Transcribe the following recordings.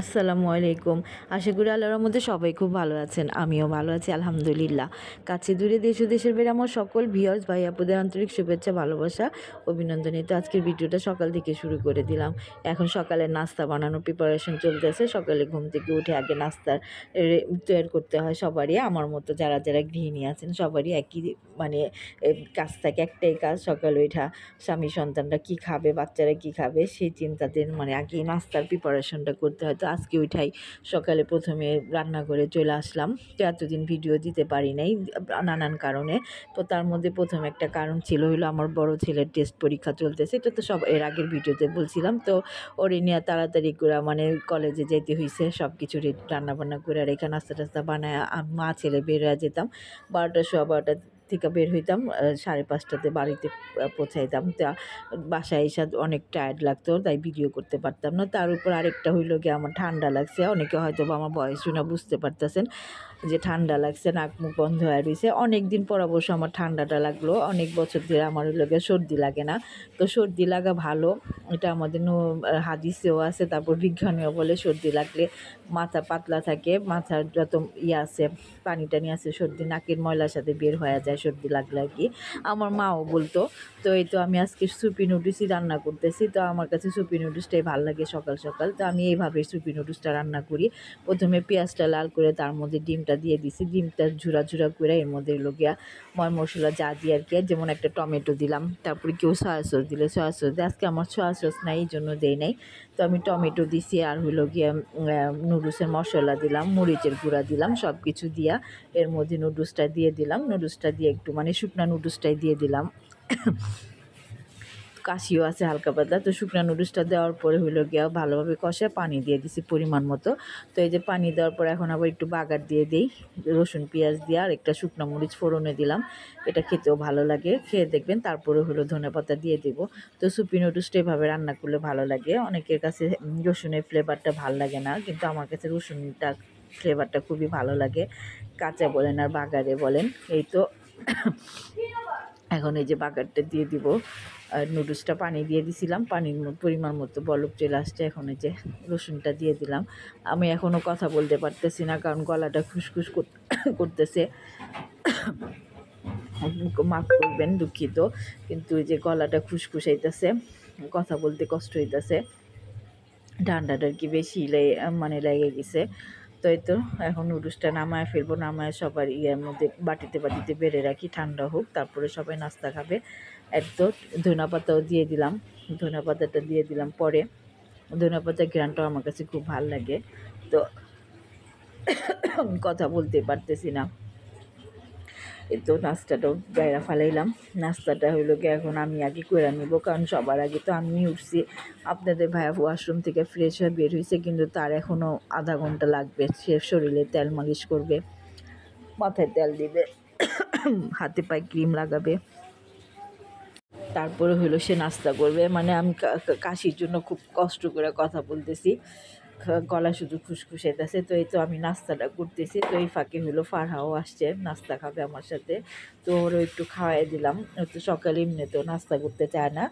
আসসালামু আলাইকুম। আশা করি আল্লাহর রহমতে সবাই খুব ভালো আছেন। আমিও ভালো আছি আলহামদুলিল্লাহ। কাছে দূরে দেশ ও দেশের বাইরে আমার সকল ভিউয়ার্স ভাই আপুদের আন্তরিক শুভেচ্ছা, ভালোবাসা, অভিনন্দনে। তো আজকের ভিডিওটা সকাল থেকে শুরু করে দিলাম। এখন সকালে নাস্তা বানানোর প্রিপারেশন চলতেছে। সকালে ঘুম থেকে উঠে আগে নাস্তার তৈরি করতে হয় সবারই। আমার মতো যারা যারা গৃহিণী আছেন সবারই একই মানে কাজ থাকে, একটাই কাজ সকালে ওঠা। স্বামী সন্তানরা কী খাবে, বাচ্চারা কী খাবে সেই চিন্তাতে আগেই নাস্তার প্রিপারেশনটা করতে হয়। তো আজকে ওইটাই সকালে প্রথমে রান্না করে চলে আসলাম। তো এতদিন ভিডিও দিতে পারি নাই নানান কারণে। তো তার মধ্যে প্রথম একটা কারণ ছিল হলো আমার বড় ছেলের টেস্ট পরীক্ষা চলতেছে। এটা তো সব এর আগের ভিডিওতে বলছিলাম। তো ওরে নিয়ে তাড়াতাড়ি করে কলেজে যেতে হয়েছে, সব কিছু রান্নাবান্না করে আর এখানে নাস্তা টাস্তা বানায় মা ছেলে বের হয়ে যেতাম 12টা 12:15 থেকে বের হইতাম, 5:30টাতে বাড়িতে পৌঁছাইতাম। তা বাসায় এসে অনেক টায়ার্ড লাগতো, তাই ভিডিও করতে পারতাম না। তার উপর আরেকটা হইলো গিয়ে আমার ঠান্ডা লাগছে। অনেকে হয়তো বা আমার বয়স শুনে বুঝতে পারতেছেন যে ঠান্ডা লাগছে, নাক মুখ বন্ধ হয়ে রয়েছে। অনেক দিন পর অবশ্য আমার ঠান্ডাটা লাগলো। অনেক বছর ধরে আমার হইলো গিয়ে সর্দি লাগে না। তো সর্দি লাগা ভালো, এটা আমাদের হাদিসেও আছে। তারপর বিজ্ঞানীও বলে সর্দি লাগলে মাথা পাতলা থাকে, মাথার যত আছে পানি টানি আছে সর্দি নাকের ময়লার সাথে বের হয়ে যায় সর্দি লাগলে আর কি। আমার মাও বলতো। তো এই তো আমি আজকে সুপি নুডলসই রান্না করতেছি। তো আমার কাছে সুপি নুডলসটাই ভালো লাগে সকাল সকাল। তো আমি এইভাবে সুপি নুডলসটা রান্না করি। প্রথমে পেঁয়াজটা লাল করে তার মধ্যে ডিমটা দিয়ে দিছি। ডিমটা ঝুরা ঝুরা করে এর মধ্যে লগিয়া ময় মশলা যা দিয়ে আর কি, যেমন একটা টমেটো দিলাম। তারপরে কেউ সয়া সস দিলে সয়া সস দিয়ে, আজকে আমার সয়া সস নাই এই জন্য দেই নাই। তো আমি টমেটো দিছি আর হইলো গিয়ে নুডলসের মশলা দিলাম, মরিচের গুঁড়া দিলাম, সব কিছু দিয়া এর মধ্যে নুডলসটা দিয়ে দিলাম। নুডলসটা দিয়ে একটু শুকনা নুডলসটাই দিয়ে দিলাম। কাশিও আছে হালকা পাতলা। তো শুকনা নুডলসটা দেওয়ার পরে হইলো গিয়া ভালোভাবে কষে পানি দিয়ে দিছি পরিমাণ মতো। তো এই যে পানি দেওয়ার পর এখন আবার একটু বাগার দিয়ে দিই, রসুন পেঁয়াজ দিয়ে আর একটা শুকনো মরিচ ফোড়নে দিলাম। এটা খেতেও ভালো লাগে, খেয়ে দেখবেন। তারপরে হলো ধনেপাতা দিয়ে দেব। তো সুপি নুডলসটা এভাবে রান্না করলে ভালো লাগে। অনেকের কাছে রসুনের ফ্লেভারটা ভালো লাগে না, কিন্তু আমার কাছে রসুনটা ফ্লেভারটা খুবই ভালো লাগে, কাঁচা বলেন আর বাগারে বলেন। এই তো এখন এই যে বাগারটা দিয়ে দিব। আর নুডলসটা পানি দিয়ে দিছিলাম, পানির পরিমাণ মতো বলক চলে আসছে। এখন এই যে রসুনটা দিয়ে দিলাম। আমি এখনও কথা বলতে পারতেছি না, কারণ গলাটা খুসখুস করতেছে। মাফ করবেন, দুঃখিত। কিন্তু এই যে গলাটা খুসখুসাইতেছে, কথা বলতে কষ্ট হইতেছে। ঠান্ডাটা আর কি বেশি লেগে গেছে। তো এই তো এখন নুডলসটা নামায় ফেলবো। নামায় সবার মধ্যে বাটিতে বাটিতে বেড়ে রাখি, ঠান্ডা হোক, তারপরে সবাই নাস্তা খাবে। তো ধনেপাতাও দিয়ে দিলাম। ধনেপাতাটা দিয়ে দিলাম পরে। ধনেপাতার ঘ্রাণটাও আমার কাছে খুব ভালো লাগে। তো কথা বলতে পারতেছি না। এই তো নাস্তাটাও গায়ে ফালাইলাম। নাস্তাটা হইলো গিয়ে এখন আমি আগে করে নিব, কারণ সবার আগে তো আমি উঠছি। আপনাদের ভাইয়া ওয়াশরুম থেকে ফ্রেশ হয়ে বের হয়েছে, কিন্তু তার এখনও আধা ঘন্টা লাগবে। সে শরীরে তেল মালিশ করবে, মাথায় তেল দিবে, হাতে পায়ে ক্রিম লাগাবে, তারপরে হইলো সে নাস্তা করবে। আমি কাশির জন্য খুব কষ্ট করে কথা বলতেছি, গলা শুধু খুসখুসাইতেছে। তো এই তো আমি নাস্তাটা করতেছি। তো এই ফাঁকে হলো ফারহাও আসছে, নাস্তা খাবে আমার সাথে। তো ওরও একটু খাওয়াই দিলাম। ও তো সকালে এমনিতেও নাস্তা করতে চায় না,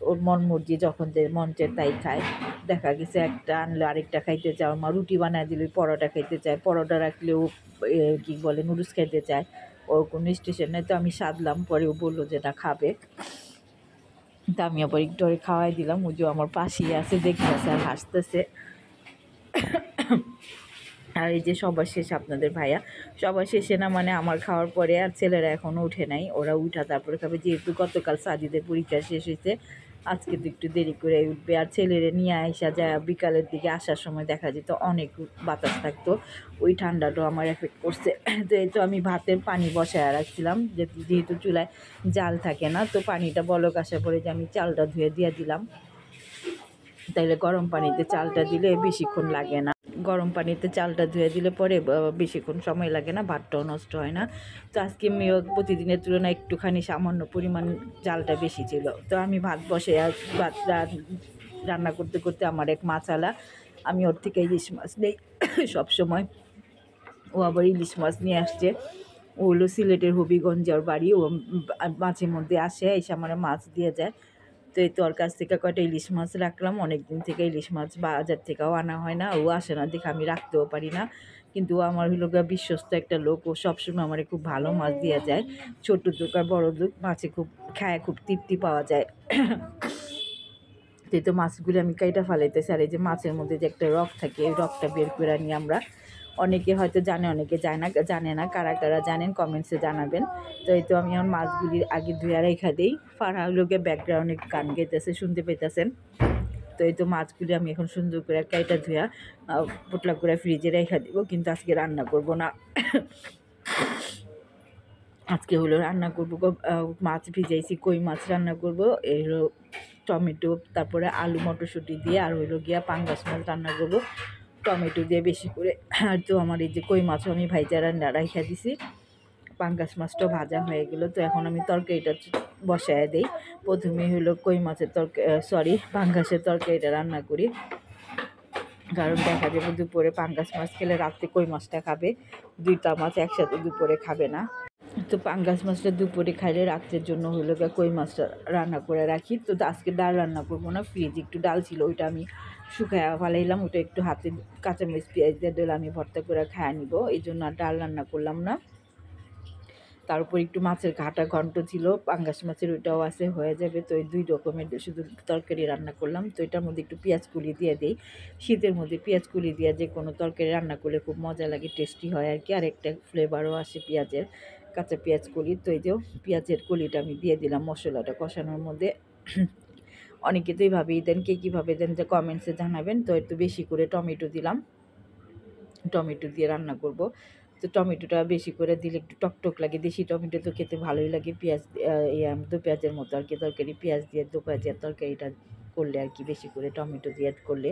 ওর মন মর্জি যখন যে মন চায় তাই খায়। দেখা গেছে একটা আনলে আরেকটা খাইতে চায়, আমার রুটি বানায় দিলে পরোটা খাইতে চায়, পরোটা রাখলেও কী বলে নুডলস খাইতে চায়। ওর কোনো স্টেশন নেই। তো আমি সাধলাম, পরে ও বললো যে না খাবে। তা আমি আবার একটু খাওয়াই দিলাম। ও যে আমার পাশেই আছে, দেখতেছে আর হাসতেছে। আর এই যে সবার শেষে আপনাদের ভাইয়া, সবার শেষে না আমার খাওয়ার পরে, আর ছেলেরা এখনও উঠে নাই, ওরা উঠা তারপরে খাবে। যেহেতু গতকাল সাজিদের পরীক্ষা শেষ হয়েছে, আজকে তো একটু দেরি করে উঠবে। আর ছেলেরে নিয়ে আইসা যায় বিকালের দিকে আসার সময় দেখা যেত অনেক বাতাস থাকতো, ওই ঠান্ডাটাও আমার এফেক্ট করছে। তো এই তো আমি ভাতের পানি বসায় রাখছিলাম, যেহেতু চুলায় জাল থাকে না। তো পানিটা বলক আসার পরে যে আমি চালটা ধুয়ে দিয়ে দিলাম, তাইলে গরম পানিতে চালটা দিলে বেশিক্ষণ লাগে না। গরম পানিতে চালটা ধুয়ে দিলে পরে বেশিক্ষণ সময় লাগে না, ভাতটাও নষ্ট হয় না। তো আজকে প্রতিদিনের তুলনায় একটুখানি সামান্য পরিমাণ চালটা বেশি ছিল। তো আমি ভাত বসে ভাত রান্না করতে করতে আমার এক মাছালা, আমি ওর থেকে ইলিশ মাছ নেই সবসময়। ও আবার ইলিশ মাছ নিয়ে আসছে। ও হলো সিলেটের হবিগঞ্জের বাড়ি, ও মাঝে মধ্যে আসে, এসে আমার মাছ দিয়ে যায়। তো এই তো ওর কাছ থেকে কয়টা ইলিশ মাছ রাখলাম, অনেক দিন থেকে ইলিশ মাছ বাজার থেকেও আনা হয় না, ও আসে না দেখে আমি রাখতেও পারি না। কিন্তু আমার হলো গিয়ে বিশ্বস্ত একটা লোক, ও সবসময় আমার খুব ভালো মাছ দিয়ে যায়, ছোট দুক আর বড় দুক মাছে খুব খায়, খুব তৃপ্তি পাওয়া যায়। তো মাছগুলি আমি কাইটা ফালাইতেছি, আর এই যে মাছের মধ্যে যে একটা রক থাকে, এই রকটা বের করে নিয়ে আমরা, অনেকে হয়তো জানে অনেকে জানে না, কারা কারা জানেন কমেন্টসে জানাবেন। তো এই তো আমি আমার মাছগুলির আগে ধুয়ে রেখা দিই। ফাড়া লোকে ব্যাকগ্রাউন্ডে গান গাইতেছে, শুনতে পেতেছেন। তো এই তো মাছগুলি আমি এখন সুন্দর করে কাইটা ধুয়া পোটলা করে ফ্রিজে রেখা দিব, কিন্তু আজকে রান্না করব না। আজকে হলো রান্না করবো মাছ ভিজাইছি, কই মাছ রান্না করব, এই হলো টমেটো, তারপরে আলু মটরশুঁটি দিয়ে, আর হইলো গিয়া পাঙ্গাস মাছ রান্না করবো টমেটো দিয়ে বেশি করে। আর তো আমার এই যে কই মাছও আমি ভাইজা রান্না রাখা দিছি, পাঙ্গাস মাছটাও ভাজা হয়ে গেল। তো এখন আমি তরকারিটা বসায় দিই। প্রথমে হলো কই মাছের পাঙ্গাসের তরকারিটা রান্না করি, কারণ দেখা যাবে দুপুরে পাঙ্গাস মাছ খেলে রাত্রে কই মাছটা খাবে, দুইটা মাছ একসাথে দুপুরে খাবে না। তো পাঙ্গাস মাছটা দুপুরে খাইলে রাত্রের জন্য হলো কই মাছটা রান্না করে রাখি। তো আজকে ডাল রান্না করবো না, ফ্রিজে একটু ডাল ছিল, ওইটা আমি শুকায় ফেলাইলাম, ওইটা একটু হাতে কাঁচামরিচ পেঁয়াজ দিয়ে ডাল আমি ভর্তা করে খাওয়া নিব, এই জন্য আর ডাল রান্না করলাম না। তার উপর একটু মাছের ঘাটা ঘন্ট ছিল, পাঙ্গাস মাছের ওইটাও আছে, হয়ে যাবে। তো এই দুই রকমের শুধু তরকারি রান্না করলাম। তো এটার মধ্যে একটু পেঁয়াজ কুলি দিয়ে দিই, শীতের মধ্যে পেঁয়াজ কুলি দিয়ে যে কোনো তরকারি রান্না করলে খুব মজা লাগে, টেস্টি হয় আর কি, আর একটা ফ্লেভারও আসে পেঁয়াজের, কাঁচা পেঁয়াজ কলি। তো এই যে পেঁয়াজের কলিটা আমি দিয়ে দিলাম মশলাটা কষানোর মধ্যে। অনেকে তো এইভাবেই দেন, কে কীভাবে দেন যে কমেন্টসে জানাবেন। তো একটু বেশি করে টমেটো দিলাম, টমেটো দিয়ে রান্না করব। তো টমেটোটা বেশি করে দিলে একটু টকটক লাগে, দেশি টমেটো তো খেতে ভালোই লাগে, পেঁয়াজ দু পেঁয়াজের মতো আর কি তরকারি, পেঁয়াজ দিয়ে দু পেঁয়াজের তরকারিটা করলে আর কি, বেশি করে টমেটো দিয়ে অ্যাড করলে।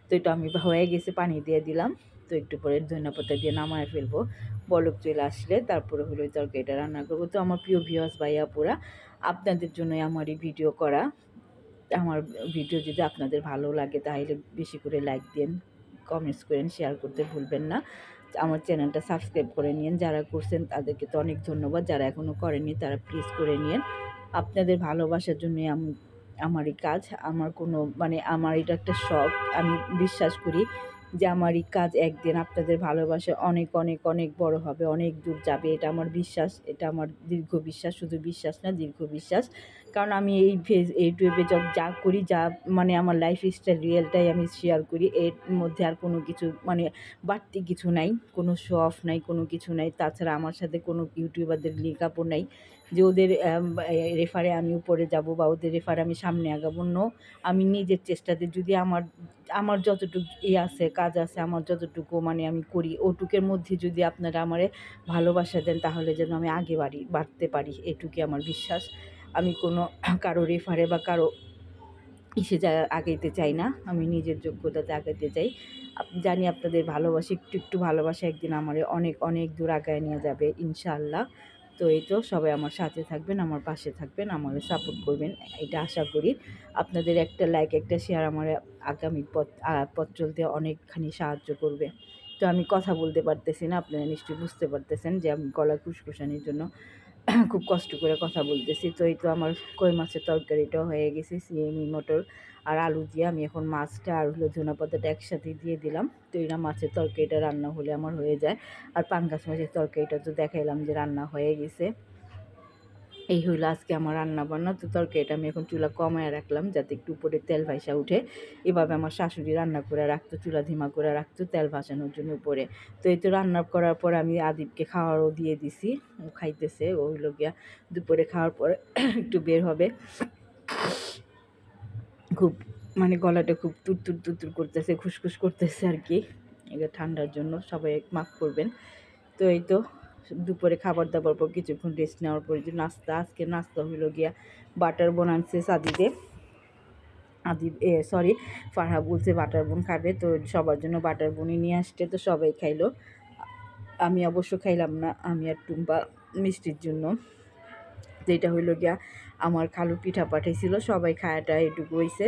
তো এটা আমি হয়ে গেছে, পানি দিয়ে দিলাম। তো একটু পরে ধনিয়া দিয়ে নামায় ফেলবো, বলক চলে আসলে তারপরে হলো ওই তরকারিটা রান্না করবো। তো আমার প্রিয় ভিউয়ার্স ভাইয়া পুরা, আপনাদের জন্যই আমার এই ভিডিও করা। আমার ভিডিও যদি আপনাদের ভালো লাগে তাহলে বেশি করে লাইক দিন, কমেন্টস করেন, শেয়ার করতে ভুলবেন না। আমার চ্যানেলটা সাবস্ক্রাইব করে নিন, যারা করছেন তাদেরকে তো অনেক ধন্যবাদ, যারা এখনও করেনি তারা প্লিজ করে নিন। আপনাদের ভালোবাসার জন্যই আমার এই কাজ, আমার কোনো আমার এটা একটা শখ। আমি বিশ্বাস করি যে আমার এই কাজ একদিন আপনাদের ভালোবাসা অনেক অনেক অনেক বড় হবে, অনেক দূর যাবে, এটা আমার বিশ্বাস, এটা আমার দীর্ঘ বিশ্বাস, শুধু বিশ্বাস না দীর্ঘ বিশ্বাস। কারণ আমি ইউটিউবে যা করি, যা আমার লাইফ স্টাইল রিয়েলটাই আমি শেয়ার করি, এর মধ্যে আর কোনো কিছু বাড়তি কিছু নাই, কোনো শো অফ নাই, কোনো কিছু নাই। তাছাড়া আমার সাথে কোনো ইউটিউবারদের লিঙ্কআপও নাই যে ওদের রেফারে আমি উপরে যাব বা ওদের রেফারে আমি সামনে আগাবো। আমি নিজের চেষ্টাতে যদি আমার যতটুকু আছে, কাজ আছে, আমার যতটুকু আমি করি, ওটুকের মধ্যে যদি আপনারা আমারে ভালোবাসা দেন তাহলে যেন আমি আগে বাড়তে পারি, এটুকুই আমার বিশ্বাস। আমি কোনো কারো রেফারে বা কারো আগাইতে চাই না, আমি নিজের যোগ্যতাতে আগাইতে চাই। জানি আপনাদের ভালোবাসা, একটু ভালোবাসা একদিন আমার অনেক অনেক দূর আগায় নিয়ে যাবে ইনশাআল্লাহ। তো এই তো সবাই আমার সাথে থাকবেন, আমার পাশে থাকবেন, আমাকে সাপোর্ট করবেন, এটা আশা করি। আপনাদের একটা লাইক, একটা শেয়ার আমার আগামী পথ চলতে অনেকখানি সাহায্য করবে। তো আমি কথা বলতে পারতেছি না, আপনারা নিশ্চয়ই বুঝতে পারতেছেন যে আমি গলা খুশখুশানির জন্য খুব কষ্ট করে কথা বলতেছি। তো এই তো আমার কই মাছের তরকারিটাও হয়ে গেছে, সিএমি মটর আর আলু দিয়ে। আমি এখন মাছটা আর হলো ধনিয়া পাতাটা একসাথে দিয়ে দিলাম। তো এরা মাছের তরকারিটা রান্না হলে আমার হয়ে যায়। আর পাঙ্গাস মাছের তরকারিটা তো দেখাইলাম যে রান্না হয়ে গেছে। এই হইলো আজকে আমার রান্না বান্না। তো তরকারিটা আমি এখন চুলা কমায় রাখলাম যাতে একটু উপরে তেল ভাইসা উঠে। এভাবে আমার শাশুড়ি রান্না করে রাখতো, চুলা ধিমা করে রাখতো তেল ভাসানোর জন্য উপরে। তো এই তো রান্না করার পর আমি আদিবকে খাওয়ারও দিয়ে দিছি, ও খাইতেছে। ও হইলো গিয়া দুপুরে খাওয়ার পরে একটু বের হবে, খুব গলাটা খুব তুর করতেছে, খুসখুস করতেছে আর কি, এটা ঠান্ডার জন্য, সবাই মাফ করবেন। তো এই তো দুপুরে খাবার দাবার পর কিছুক্ষণ রেস্ট নেওয়ার পরে যে আজকে নাস্তা হইলো গিয়া বাটার বোন আনছে সাদিদে, ফারহা বলছে বাটার বোন খাবে, তো সবার জন্য বাটার বোনই নিয়ে আসছে। তো সবাই খাইলো, আমি অবশ্য খাইলাম না, আমি আর টুম্পা মিষ্টির জন্য। তো এটা হইলো গিয়া আমার খালু পিঠা পাঠাইছিল, সবাই খায়াটা এটুকু হয়েছে,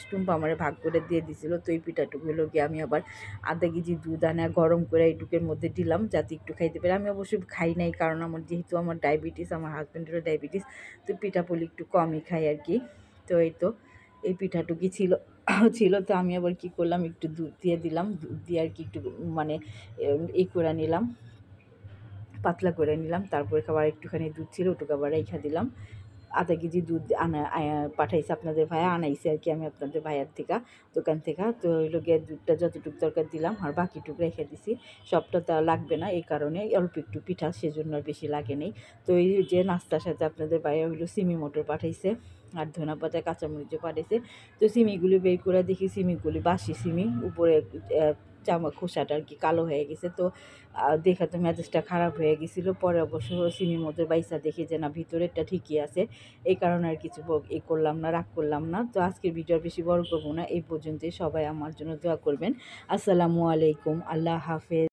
টুম্পা আমার ভাগ করে দিয়ে দিছিল। তো এই পিঠাটুকু হইলো গিয়ে আমি আবার আধা কেজি দুধ আনা গরম করে এইটুকের মধ্যে দিলাম যাতে একটু খাইতে পারে। আমি অবশ্যই খাই নাই, কারণ যেহেতু আমার ডায়াবেটিস, আমার হাজব্যান্ডেরও ডায়াবেটিস, তো পিঠাপুলি একটু কমই খাই আর কি। তো এই তো এই পিঠাটুকি ছিল ছিল। তো আমি আবার কি করলাম, একটু দুধ দিয়ে দিলাম, দুধ দিয়ে আর কি একটু মানে এই করে নিলাম, পাতলা করে নিলাম। তারপরে আবার একটুখানি দুধ ছিল, ওটুকু আবার রেখে দিলাম। আধা কেজি দুধ পাঠাইছে আপনাদের ভাইয়া, আনাইছে আর কি আমি আপনাদের ভাইয়ার থেকে, দোকান থেকে। তো ওই গিয়ে দুধটা যতটুকু দরকার দিলাম, আর বাকিটুকু রেখে দিছি। সবটা তো লাগবে না, এই কারণে অল্প একটু পিঠা, সেজন্য আর বেশি লাগে নেই। তো এই যে নাস্তার সাথে আপনাদের ভাইয়া হইলো সিমি মটর পাঠাইছে, আর ধনা পাতা কাঁচামরিচও পাঠাইছে। তো সিমিগুলি বের করে দেখি, সিমিগুলি বাসি সিমি, উপরে জামা খোসাটা আর কি কালো হয়ে গেছে। তো দেখা তো মেজাজটা খারাপ হয়ে গেছিলো। পরে অবশ্য সিমির মধ্যে বাইসা দেখি যে না, ভিতরেরটা ঠিকই আছে। এই কারণে আর কিছু করলাম না, রাগ করলাম না। তো আজকের ভিডিও বেশি বড় করবো না, এই পর্যন্তই। সবাই আমার জন্য দোয়া করবেন। আসসালামু আলাইকুম, আল্লাহ হাফেজ।